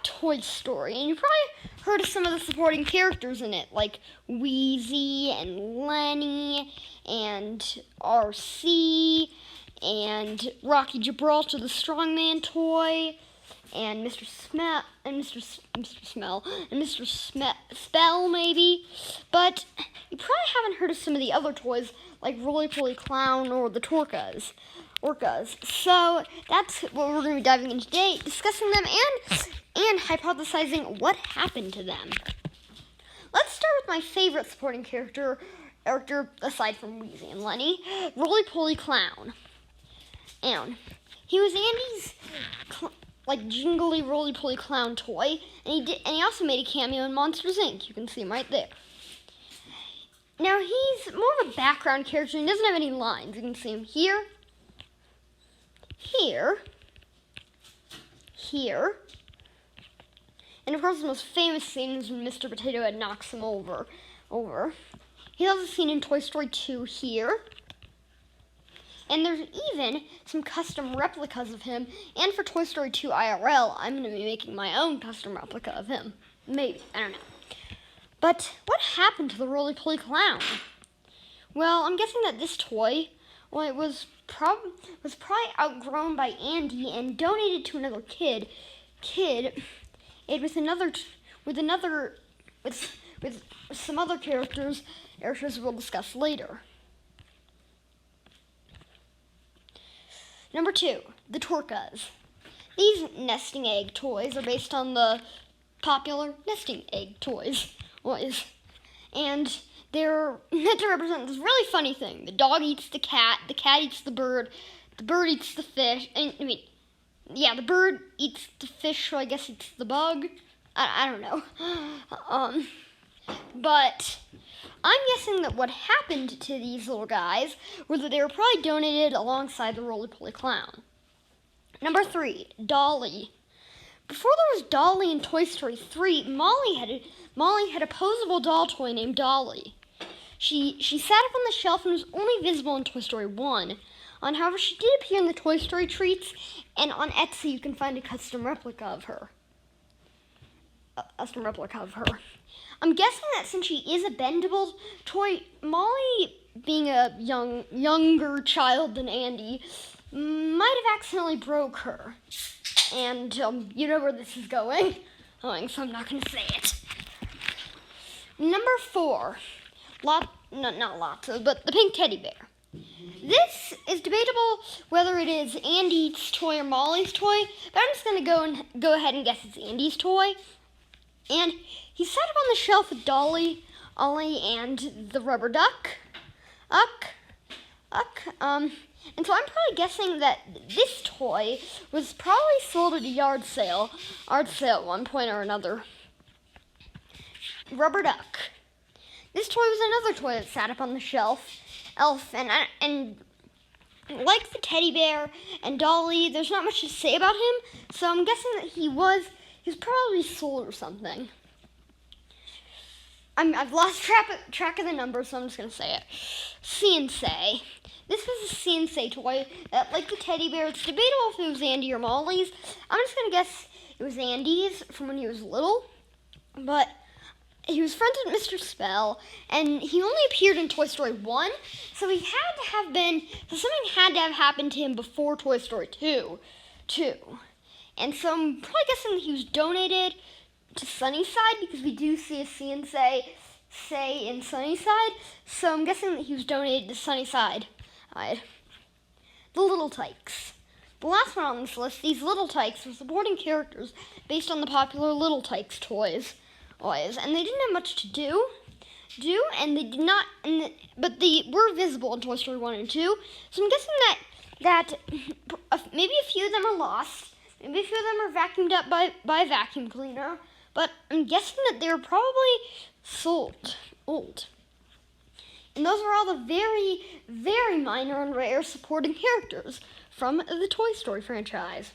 Toy Story, and you probably heard of some of the supporting characters in it, like Wheezy and Lenny and RC and Rocky Gibraltar, the strongman toy, and Mr. Smell and Mr. Smell and Mr. Spell maybe. But you probably haven't heard of some of the other toys like Roly-Poly Clown or the Torkas. So that's what we're going to be diving into today, discussing them and hypothesizing what happened to them. Let's start with my favorite supporting character aside from Wheezy and Lenny, Roly-Poly Clown. And he was Andy's jingly Roly-Poly Clown toy, and he also made a cameo in Monsters Inc. You can see him right there. Now he's more of a background character. He doesn't have any lines. You can see him here, here, and of course the most famous scene is when Mr. Potato Head knocks him over. He's also seen in Toy Story 2 here. And there's even some custom replicas of him. And for Toy Story 2 IRL, I'm going to be making my own custom replica of him. Maybe. I don't know. But what happened to the Roly-Poly Clown? Well, I'm guessing that this toy, it was probably outgrown by Andy and donated to another kid. With some other characters we'll discuss later. Number 2, the Torkas. These nesting egg toys are based on the popular nesting egg toys. And they're meant to represent this really funny thing. The dog eats the cat eats the bird eats the fish. The bird eats the fish, so I guess it's the bug. I don't know. But I'm guessing that what happened to these little guys was that they were probably donated alongside the Roly-Poly Clown. Number 3, Dolly. Before there was Dolly in Toy Story 3, Molly had a posable doll toy named Dolly. She sat up on the shelf and was only visible in Toy Story 1. However, she did appear in the Toy Story treats, and on Etsy you can find a custom replica of her. I'm guessing that since she is a bendable toy, Molly, being a younger child than Andy, might have accidentally broke her. And you know where this is going, so I'm not going to say it. Number 4, not Lotso, but the pink teddy bear. This is debatable whether it is Andy's toy or Molly's toy, but I'm just going to go ahead and guess it's Andy's toy. And he sat up on the shelf with Dolly, Ollie, and the rubber duck. And so I'm probably guessing that this toy was probably sold at a yard sale at one point or another. Rubber duck. This toy was another toy that sat up on the shelf. And like the teddy bear and Dolly, there's not much to say about him, so I'm guessing that he was probably sold or something. I've lost track of the numbers, so I'm just going to say it. CNC. This was a CNC toy that, like the teddy bear, it's debatable if it was Andy or Molly's. I'm just going to guess it was Andy's from when he was little. But he was friends with Mr. Spell, and he only appeared in Toy Story 1, so something had to have happened to him before Toy Story 2. And so I'm probably guessing that he was donated to Sunnyside, because we do see a CNC say in Sunnyside, so I'm guessing that he was donated to Sunnyside. The Little Tykes. The last one on this list, these Little Tykes were supporting characters based on the popular Little Tykes toys, and they didn't have much to do, and they did not, but they were visible in Toy Story 1 and 2, so I'm guessing that maybe a few of them are lost, maybe a few of them are vacuumed up by a vacuum cleaner, but I'm guessing that they were probably sold, old. And those were all the very, very minor and rare supporting characters from the Toy Story franchise.